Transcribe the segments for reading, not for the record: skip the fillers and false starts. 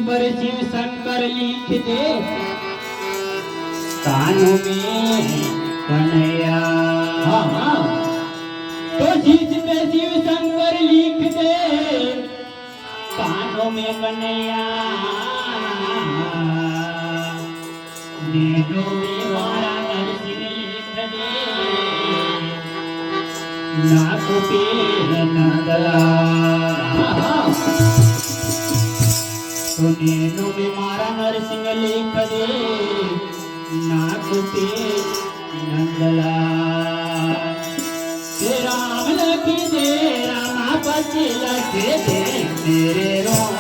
पर शिव शंकर लिख दे कानों में कन्हैया। हाँ हाँ, तो शीश पे शिव शंकर लिख दे कानों में कन्हैया। नैनों में मारा नरसिंह लिख दे नाक पे नंदला। तो नैनों में मारा नरसिंह लिख दे नाक पे नंदला। राम लखी दे रामापति लखे दे मेरे रोम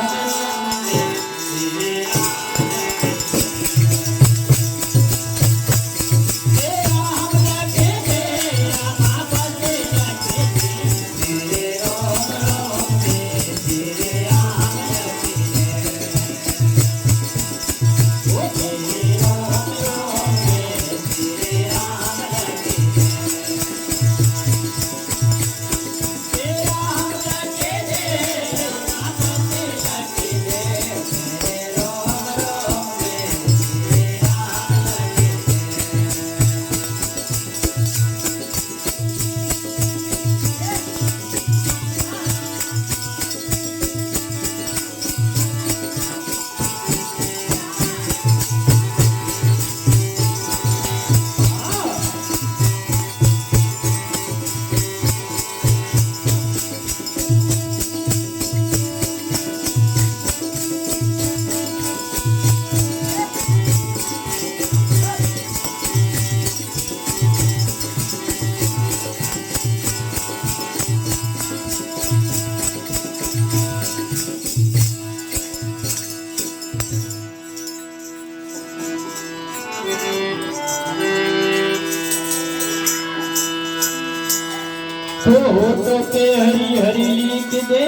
होठों पे हरी हरी लिख दे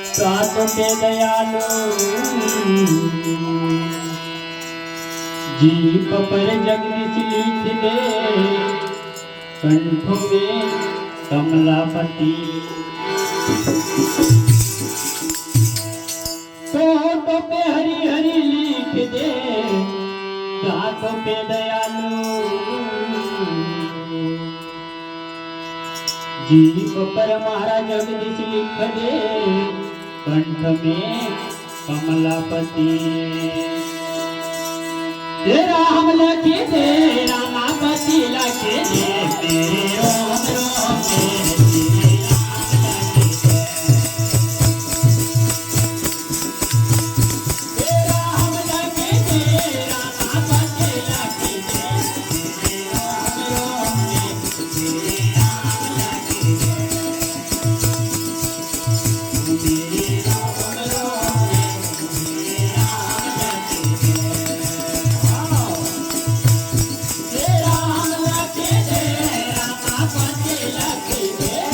सातों पे दयालु। जीप पर जगदीश लिख दे कंठों में कमलापति। होठों पे हरी हरी लिख दे सातों पे दयालु। जीप पर महाराज जगदीश लिख दे कंठ में कमलापति। राम लखी दे रामापति लखे दे मेरे रोम रोम मेरे राम लखी दे रामापति लखे दे मेरे रोम रोम मेरे राम लखे दे रामापति लखे दे